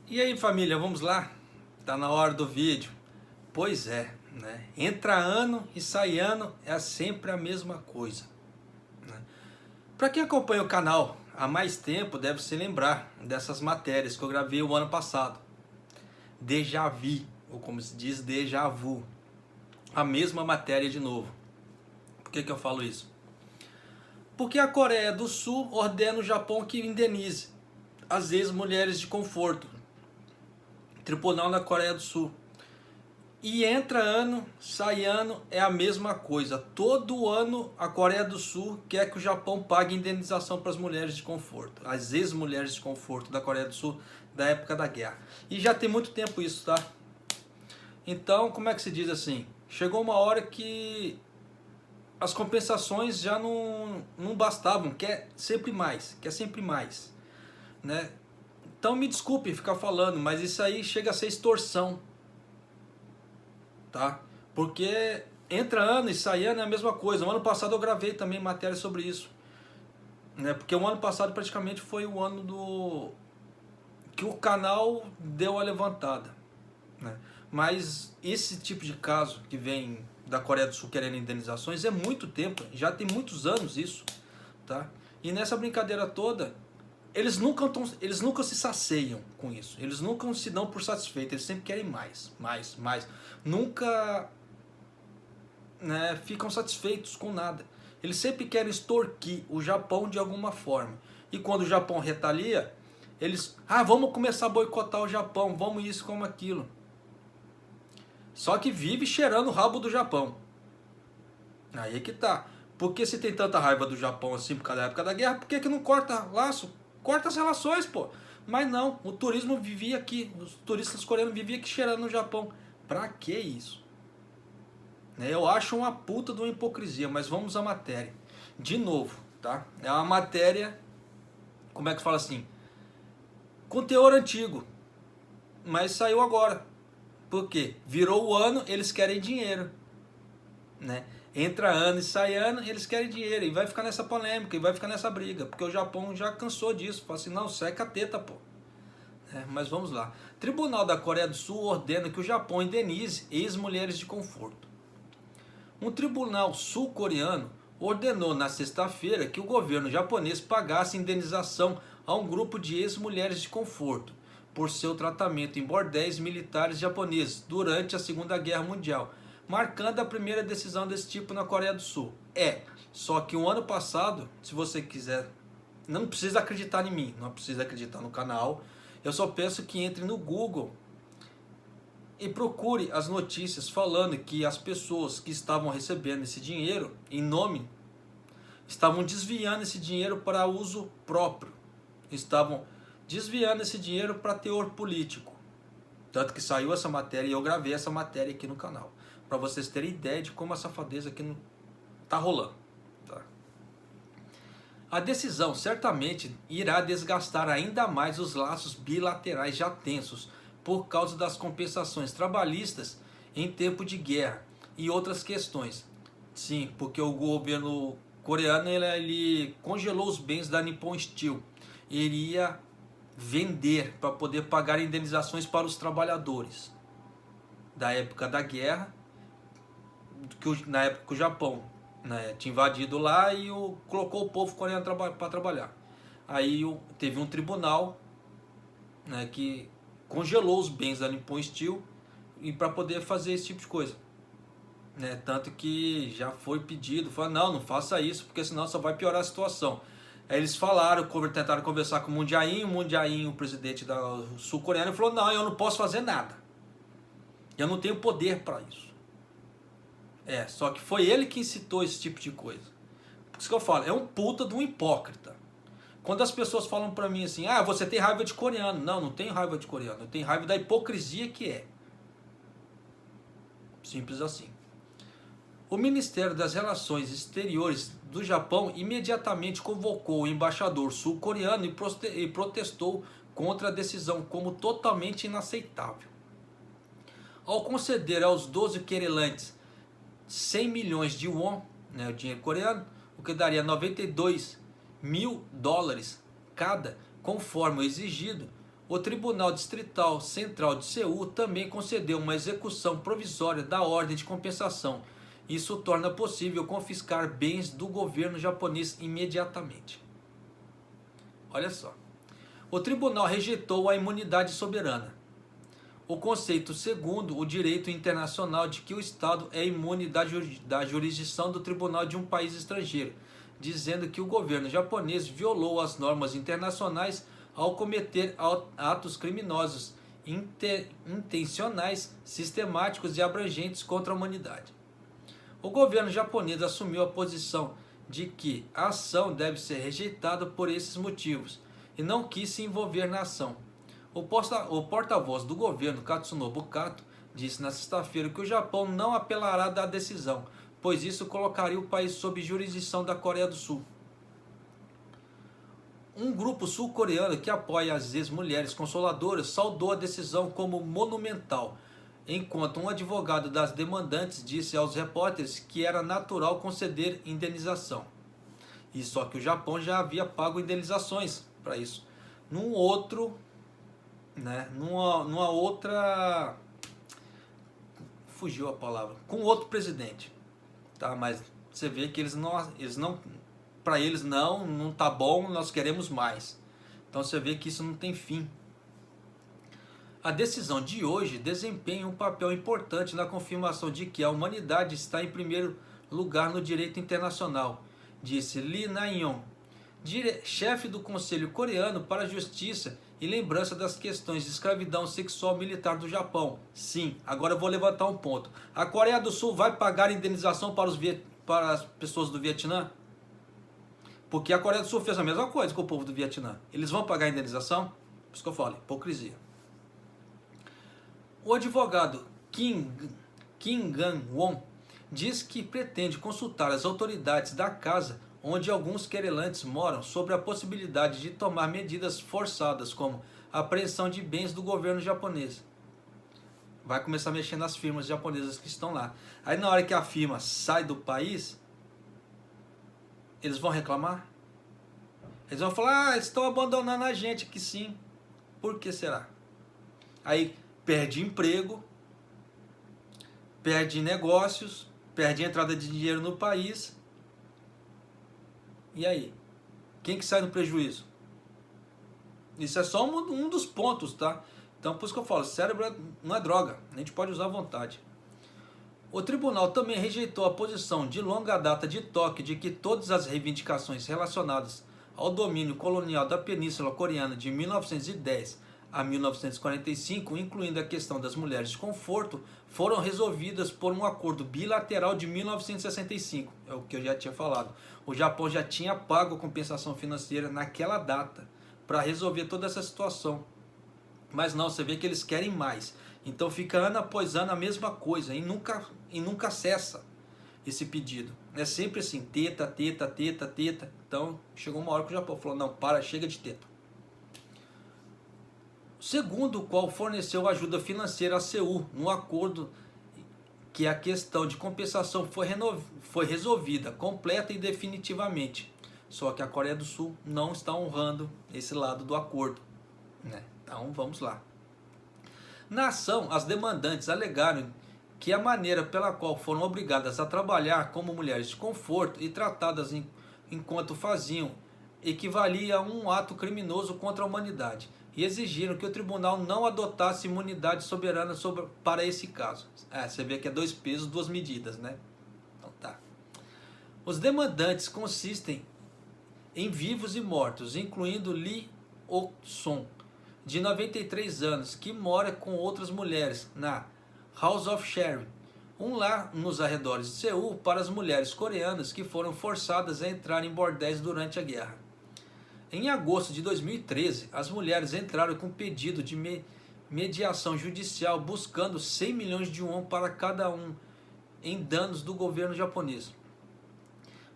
E aí, família, vamos lá? Tá na hora do vídeo. Pois é, né? Entra ano e sai ano é sempre a mesma coisa, né? Para quem acompanha o canal há mais tempo, deve se lembrar dessas matérias que eu gravei o ano passado. Déjà vu, ou como se diz, déjà vu. A mesma matéria de novo. Por que eu falo isso? Porque a Coreia do Sul ordena o Japão que indenize as ex-mulheres de conforto. Tribunal na Coreia do Sul. E entra ano, sai ano, é a mesma coisa. Todo ano a Coreia do Sul quer que o Japão pague indenização para as mulheres de conforto. As ex-mulheres de conforto da Coreia do Sul da época da guerra. E já tem muito tempo isso, tá? Então, como é que se diz assim? Chegou uma hora que as compensações já não bastavam. Quer sempre mais, né? Então me desculpe ficar falando, mas isso aí chega a ser extorsão, tá? Porque entra ano e sai ano é a mesma coisa. No ano passado eu gravei também matéria sobre isso, né? Porque o ano passado praticamente foi o ano do que o canal deu a levantada, né? Mas esse tipo de caso que vem da Coreia do Sul querendo indenizações é muito tempo, já tem muitos anos isso, tá? E nessa brincadeira toda, eles nunca se saciam com isso. Eles nunca se dão por satisfeitos. Eles sempre querem mais. Nunca, né, ficam satisfeitos com nada. Eles sempre querem extorquir o Japão de alguma forma. E quando o Japão retalia, eles, vamos começar a boicotar o Japão, vamos isso, como aquilo. Só que vive cheirando o rabo do Japão. Aí é que tá. Porque se tem tanta raiva do Japão assim por causa da época da guerra, por que não corta laço? Corta as relações, pô. Mas não, o turismo vivia aqui, os turistas coreanos viviam aqui cheirando no Japão. Pra que isso? Eu acho uma puta de uma hipocrisia, mas vamos à matéria. De novo, tá? É uma matéria, como é que fala assim? Com teor antigo, mas saiu agora. Por quê? Virou o ano, eles querem dinheiro, né? Entra ano e sai ano, eles querem dinheiro. E vai ficar nessa polêmica, e vai ficar nessa briga. Porque o Japão já cansou disso. Fala assim, não, seca a teta, pô. Mas vamos lá. Tribunal da Coreia do Sul ordena que o Japão indenize ex-mulheres de conforto. Um tribunal sul-coreano ordenou na sexta-feira que o governo japonês pagasse indenização a um grupo de ex-mulheres de conforto por seu tratamento em bordéis militares japoneses durante a Segunda Guerra Mundial, marcando a primeira decisão desse tipo na Coreia do Sul. Só que o ano passado, se você quiser, não precisa acreditar em mim, não precisa acreditar no canal, eu só peço que entre no Google e procure as notícias falando que as pessoas que estavam recebendo esse dinheiro em nome, estavam desviando esse dinheiro para uso próprio, estavam desviando esse dinheiro para teor político. Tanto que saiu essa matéria e eu gravei essa matéria aqui no canal, para vocês terem ideia de como a safadeza aqui não tá rolando, tá? A decisão certamente irá desgastar ainda mais os laços bilaterais já tensos por causa das compensações trabalhistas em tempo de guerra e outras questões. Sim, porque o governo coreano ele congelou os bens da Nippon Steel. Ele ia vender para poder pagar indenizações para os trabalhadores da época da guerra, na época que o Japão, né, tinha invadido lá e colocou o povo coreano para trabalhar. Aí teve um tribunal, né, que congelou os bens da Nippon Steel e para poder fazer esse tipo de coisa, né? Tanto que já foi pedido, não faça isso porque senão só vai piorar a situação. Aí eles tentaram conversar com o Moon Jae-in, o presidente da sul-coreana, falou, não, eu não posso fazer nada, eu não tenho poder para isso. Só que foi ele que incitou esse tipo de coisa. Por isso que eu falo, é um puta de um hipócrita. Quando as pessoas falam pra mim assim, você tem raiva de coreano. Não tenho raiva de coreano, eu tenho raiva da hipocrisia que é. Simples assim. O Ministério das Relações Exteriores do Japão imediatamente convocou o embaixador sul-coreano e protestou contra a decisão como totalmente inaceitável. Ao conceder aos 12 querelantes 100 milhões de won, né, o dinheiro coreano, o que daria 92 mil dólares cada, conforme o exigido, O Tribunal Distrital Central de Seul também concedeu uma execução provisória da ordem de compensação. Isso torna possível confiscar bens do governo japonês imediatamente. Olha só. O tribunal rejeitou a imunidade soberana. O conceito segundo o direito internacional de que o Estado é imune da jurisdição do tribunal de um país estrangeiro, dizendo que o governo japonês violou as normas internacionais ao cometer atos criminosos intencionais, sistemáticos e abrangentes contra a humanidade. O governo japonês assumiu a posição de que a ação deve ser rejeitada por esses motivos e não quis se envolver na ação. O porta-voz do governo, Katsunobu Kato, disse na sexta-feira que o Japão não apelará da decisão, pois isso colocaria o país sob jurisdição da Coreia do Sul. Um grupo sul-coreano que apoia as ex-mulheres consoladoras saudou a decisão como monumental, enquanto um advogado das demandantes disse aos repórteres que era natural conceder indenização. E só que o Japão já havia pago indenizações para isso. Numa outra... Fugiu a palavra. Com outro presidente. Tá? Mas você vê que eles não para eles não tá bom, nós queremos mais. Então você vê que isso não tem fim. A decisão de hoje desempenha um papel importante na confirmação de que a humanidade está em primeiro lugar no direito internacional, disse Lee Na-yong, chefe do Conselho Coreano para a Justiça e Lembrança das Questões de Escravidão Sexual Militar do Japão. Sim, agora eu vou levantar um ponto. A Coreia do Sul vai pagar indenização para as pessoas do Vietnã? Porque a Coreia do Sul fez a mesma coisa com o povo do Vietnã. Eles vão pagar a indenização? Por isso que eu falo, hipocrisia. O advogado Kim Gang-won diz que pretende consultar as autoridades da casa onde alguns querelantes moram sobre a possibilidade de tomar medidas forçadas, como a apreensão de bens do governo japonês. Vai começar a mexer nas firmas japonesas que estão lá. Aí na hora que a firma sai do país, eles vão reclamar? Eles vão falar, eles estão abandonando a gente aqui sim. Por que será? Aí perde emprego, perde negócios, perde entrada de dinheiro no país. E aí? Quem que sai no prejuízo? Isso é só um dos pontos, tá? Então por isso que eu falo, cérebro não é droga, a gente pode usar à vontade. O tribunal também rejeitou a posição de longa data de Tóquio de que todas as reivindicações relacionadas ao domínio colonial da Península Coreana de 1910 a 1945, incluindo a questão das mulheres de conforto, foram resolvidas por um acordo bilateral de 1965. É o que eu já tinha falado. O Japão já tinha pago a compensação financeira naquela data para resolver toda essa situação. Mas não, você vê que eles querem mais. Então fica ano após ano a mesma coisa e nunca cessa esse pedido. É sempre assim, teta. Então chegou uma hora que o Japão falou, não, chega de teta. Segundo o qual forneceu ajuda financeira a Seul, no acordo que a questão de compensação foi resolvida, completa e definitivamente. Só que a Coreia do Sul não está honrando esse lado do acordo, né? Então vamos lá. Na ação, as demandantes alegaram que a maneira pela qual foram obrigadas a trabalhar como mulheres de conforto e tratadas enquanto faziam equivalia a um ato criminoso contra a humanidade e exigiram que o tribunal não adotasse imunidade soberana para esse caso. Você vê que é 2 pesos, 2 medidas, né? Então tá. Os demandantes consistem em vivos e mortos, incluindo Lee Ok-son, de 93 anos, que mora com outras mulheres na House of Sharing, um lar nos arredores de Seul para as mulheres coreanas que foram forçadas a entrar em bordéis durante a guerra. Em agosto de 2013, as mulheres entraram com pedido de mediação judicial buscando 100 milhões de won para cada um em danos do governo japonês.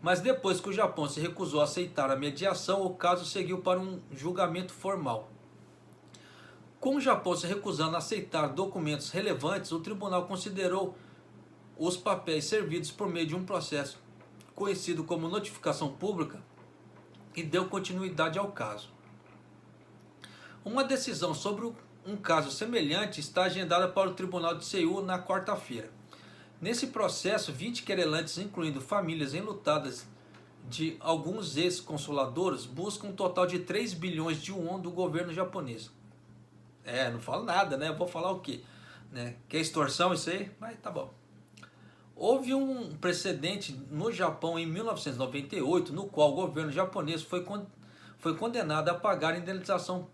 Mas depois que o Japão se recusou a aceitar a mediação, o caso seguiu para um julgamento formal. Com o Japão se recusando a aceitar documentos relevantes, o tribunal considerou os papéis servidos por meio de um processo conhecido como notificação pública e deu continuidade ao caso. Uma decisão sobre um caso semelhante está agendada para o Tribunal de Seul na quarta-feira. Nesse processo, 20 querelantes, incluindo famílias enlutadas de alguns ex-consuladores, buscam um total de 3 bilhões de won do governo japonês. Não falo nada, né? Eu vou falar o quê? Né? Que é extorsão isso aí? Mas tá bom. Houve um precedente no Japão em 1998, no qual o governo japonês foi condenado a pagar indenização,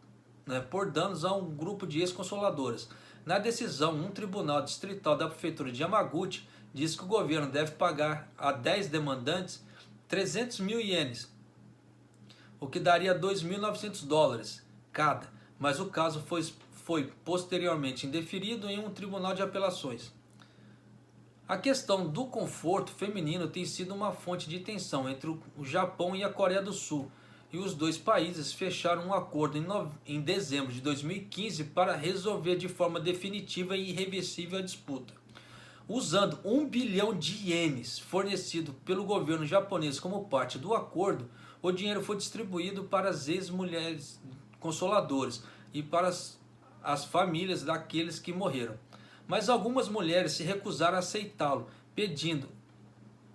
né, por danos a um grupo de ex-consuladores. Na decisão, um tribunal distrital da prefeitura de Yamaguchi diz que o governo deve pagar a 10 demandantes 300 mil ienes, o que daria $2.900 cada, mas o caso foi posteriormente indeferido em um tribunal de apelações. A questão do conforto feminino tem sido uma fonte de tensão entre o Japão e a Coreia do Sul, e os dois países fecharam um acordo em dezembro de 2015 para resolver de forma definitiva e irreversível a disputa. Usando 1 bilhão de ienes fornecido pelo governo japonês como parte do acordo, o dinheiro foi distribuído para as ex-mulheres consoladores e para as famílias daqueles que morreram. Mas algumas mulheres se recusaram a aceitá-lo, pedindo,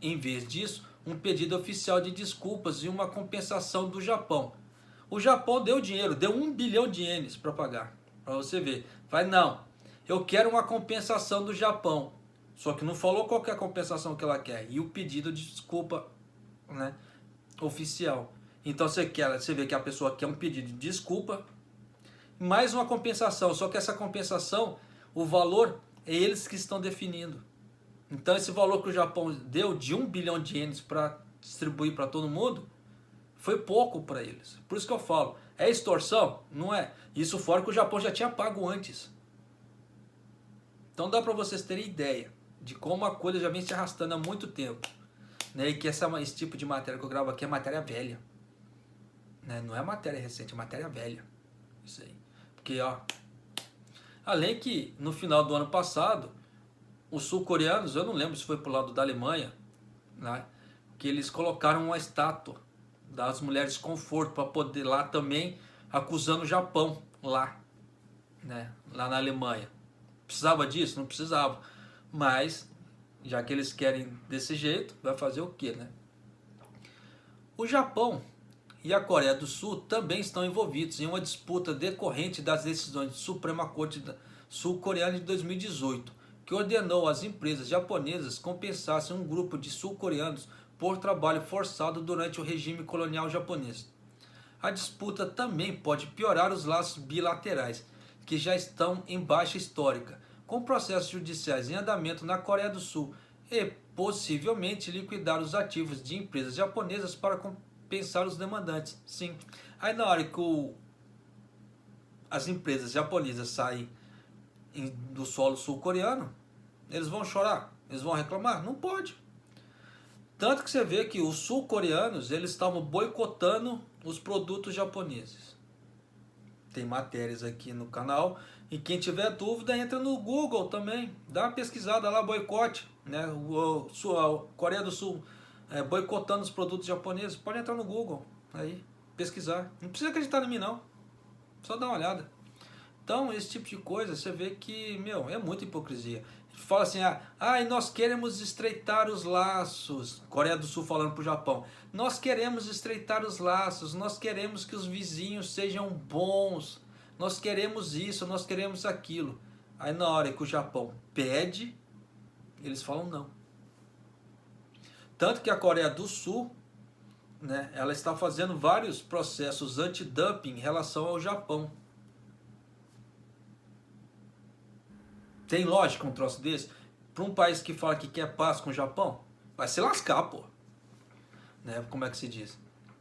em vez disso, um pedido oficial de desculpas e uma compensação do Japão. O Japão deu dinheiro, deu 1 bilhão de ienes para pagar, para você ver. Vai, não, eu quero uma compensação do Japão. Só que não falou qual que é a compensação que ela quer. E o pedido de desculpa, né, oficial. Então você vê que a pessoa quer um pedido de desculpa, mais uma compensação. Só que essa compensação, o valor é eles que estão definindo. Então esse valor que o Japão deu de 1 bilhão de ienes para distribuir para todo mundo, foi pouco para eles. Por isso que eu falo, é extorsão? Não é. Isso fora que o Japão já tinha pago antes. Então dá para vocês terem ideia de como a coisa já vem se arrastando há muito tempo. Né? E que esse tipo de matéria que eu gravo aqui é matéria velha. Né? Não é matéria recente, é matéria velha. Isso aí. Porque, ó, além que no final do ano passado, os sul-coreanos, eu não lembro se foi pro lado da Alemanha, né, que eles colocaram uma estátua das mulheres conforto para poder lá também, acusando o Japão lá, né, lá na Alemanha. Precisava disso? Não precisava. Mas, já que eles querem desse jeito, vai fazer o quê, né? O Japão e a Coreia do Sul também estão envolvidos em uma disputa decorrente das decisões da Suprema Corte Sul-Coreana de 2018, que ordenou às empresas japonesas compensassem um grupo de sul-coreanos por trabalho forçado durante o regime colonial japonês. A disputa também pode piorar os laços bilaterais, que já estão em baixa histórica, com processos judiciais em andamento na Coreia do Sul e possivelmente liquidar os ativos de empresas japonesas para compensar os demandantes. Sim. Aí na hora que as empresas japonesas saem do solo sul-coreano, eles vão chorar? Eles vão reclamar? Não pode. Tanto que você vê que os sul-coreanos, eles estavam boicotando os produtos japoneses. Tem matérias aqui no canal, e quem tiver dúvida entra no Google também, dá uma pesquisada lá, boicote, né? A Coreia do Sul boicotando os produtos japoneses, pode entrar no Google, aí, pesquisar. Não precisa acreditar em mim não, só dá uma olhada. Então, esse tipo de coisa, você vê que, é muita hipocrisia. Fala assim, e nós queremos estreitar os laços. Coreia do Sul falando pro Japão. Nós queremos estreitar os laços, nós queremos que os vizinhos sejam bons. Nós queremos isso, nós queremos aquilo. Aí na hora que o Japão pede, eles falam não. Tanto que a Coreia do Sul, né, ela está fazendo vários processos anti-dumping em relação ao Japão. Tem lógica um troço desse? Para um país que fala que quer paz com o Japão, vai se lascar, pô. Né? Como é que se diz?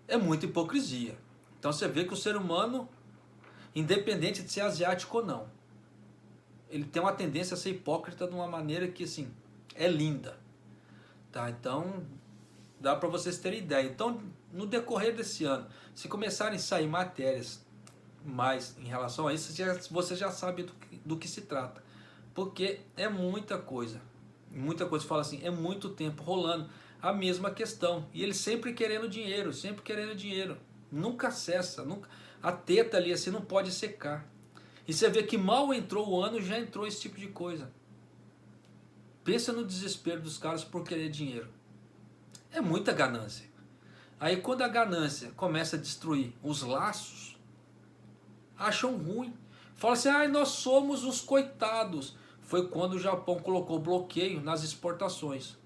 É muita hipocrisia. Então você vê que o ser humano, independente de ser asiático ou não, ele tem uma tendência a ser hipócrita de uma maneira que, assim, é linda. Tá? Então, dá para vocês terem ideia. Então, no decorrer desse ano, se começarem a sair matérias mais em relação a isso, você já sabe do que se trata. Porque é muita coisa. Muita coisa, fala assim, é muito tempo rolando a mesma questão. E eles sempre querendo dinheiro, sempre querendo dinheiro. Nunca cessa. Nunca. A teta ali assim não pode secar. E você vê que mal entrou o ano, já entrou esse tipo de coisa. Pensa no desespero dos caras por querer dinheiro. É muita ganância. Aí quando a ganância começa a destruir os laços, acham ruim. Fala assim, nós somos os coitados. Foi quando o Japão colocou bloqueio nas exportações.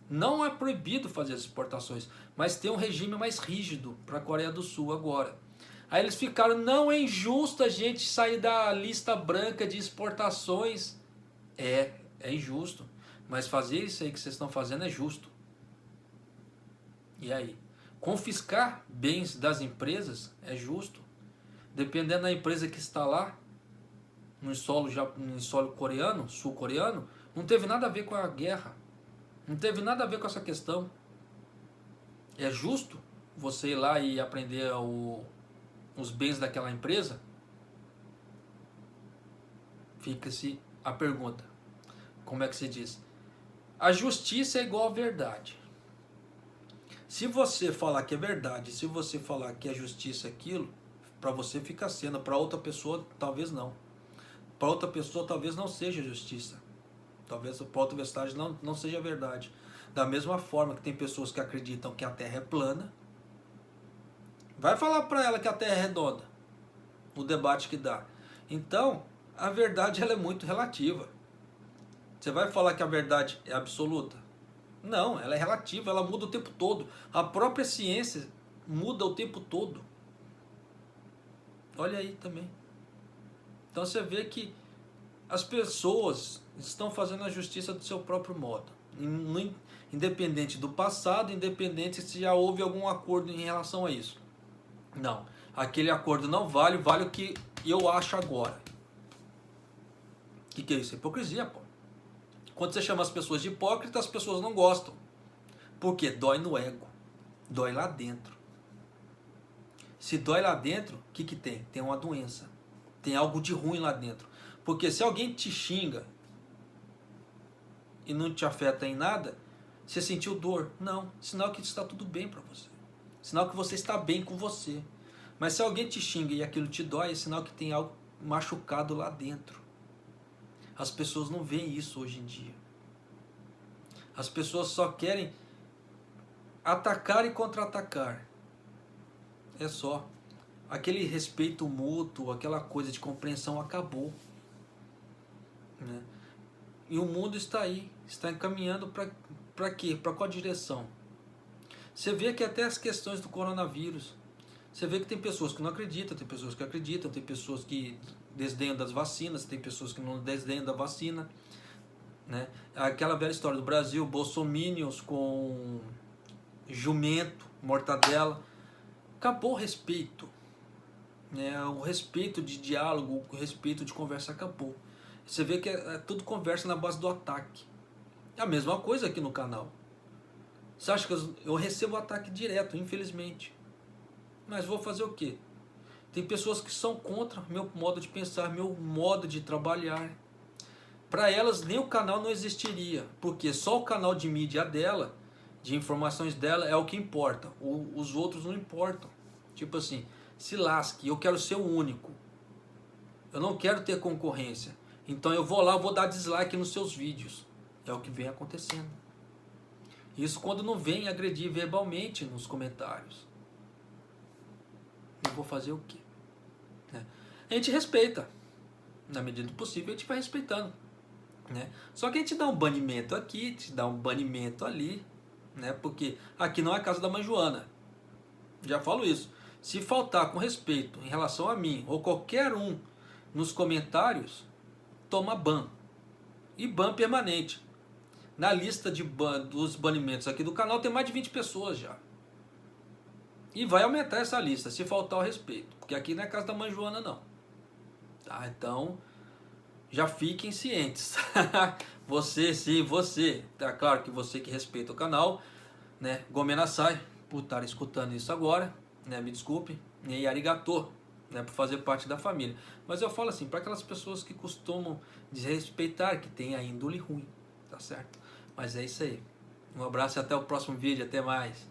Não é proibido fazer as exportações, mas tem um regime mais rígido para a Coreia do Sul agora. Aí eles ficaram, não é injusto a gente sair da lista branca de exportações. É injusto. Mas fazer isso aí que vocês estão fazendo é justo. E aí? Confiscar bens das empresas é justo. Dependendo da empresa que está lá, no solo coreano, sul-coreano, não teve nada a ver com a guerra. Não teve nada a ver com essa questão. É justo você ir lá e aprender os bens daquela empresa? Fica-se a pergunta. Como é que se diz? A justiça é igual à verdade. Se você falar que é verdade, se você falar que a justiça é aquilo, para você fica sendo, para outra pessoa talvez não. Para outra pessoa talvez não seja justiça. Talvez para outra mensagem não seja verdade. Da mesma forma que tem pessoas que acreditam que a Terra é plana, vai falar para ela que a Terra é redonda. O debate que dá. Então, a verdade ela é muito relativa. Você vai falar que a verdade é absoluta? Não, ela é relativa, ela muda o tempo todo. A própria ciência muda o tempo todo. Olha aí também. Então você vê que as pessoas estão fazendo a justiça do seu próprio modo. Independente do passado, independente se já houve algum acordo em relação a isso. Não, aquele acordo não vale, vale o que eu acho agora. O que é isso? Hipocrisia, pô. Quando você chama as pessoas de hipócritas, as pessoas não gostam. Por quê? Dói no ego. Dói lá dentro. Se dói lá dentro, o que tem? Tem uma doença. Tem algo de ruim lá dentro. Porque se alguém te xinga e não te afeta em nada, você sentiu dor? Não. Sinal que está tudo bem para você. Sinal que você está bem com você. Mas se alguém te xinga e aquilo te dói, é sinal que tem algo machucado lá dentro. As pessoas não veem isso hoje em dia. As pessoas só querem atacar e contra-atacar. É só. Aquele respeito mútuo, aquela coisa de compreensão acabou. Né? E o mundo está aí, está encaminhando para quê? Para qual direção? Você vê que até as questões do coronavírus, você vê que tem pessoas que não acreditam, tem pessoas que acreditam, tem pessoas que desdenham das vacinas, tem pessoas que não desdenham da vacina. Né? Aquela velha história do Brasil, bolsominions com jumento, mortadela. Acabou o respeito. Né? O respeito de diálogo, o respeito de conversa acabou. Você vê que é tudo conversa na base do ataque. É a mesma coisa aqui no canal. Você acha que eu recebo ataque direto, infelizmente. Mas vou fazer o quê? Tem pessoas que são contra meu modo de pensar, meu modo de trabalhar. Para elas nem o canal não existiria, porque só o canal de mídia dela, de informações dela, é o que importa. Os outros não importam. Tipo assim, se lasque, eu quero ser o único. Eu não quero ter concorrência. Então eu vou lá, vou dar dislike nos seus vídeos. É o que vem acontecendo. Isso quando não vem agredir verbalmente nos comentários. Eu vou fazer o quê? Né? A gente respeita. Na medida do possível a gente vai respeitando. Né? Só que a gente dá um banimento aqui, a gente dá um banimento ali. Né? Porque aqui não é a casa da mãe Joana. Já falo isso. Se faltar com respeito em relação a mim ou qualquer um nos comentários, toma ban. E ban permanente. Na lista dos banimentos aqui do canal tem mais de 20 pessoas já. E vai aumentar essa lista se faltar o respeito. Porque aqui não é casa da mãe Joana não. Tá? Então, já fiquem cientes. Você, sim, você. Tá claro que você que respeita o canal. Né? Gomenasai, por estar escutando isso agora. Né? Me desculpe. E arigatô. Né, por fazer parte da família. Mas eu falo assim, para aquelas pessoas que costumam desrespeitar, que tem a índole ruim, tá certo? Mas é isso aí. Um abraço e até o próximo vídeo, até mais.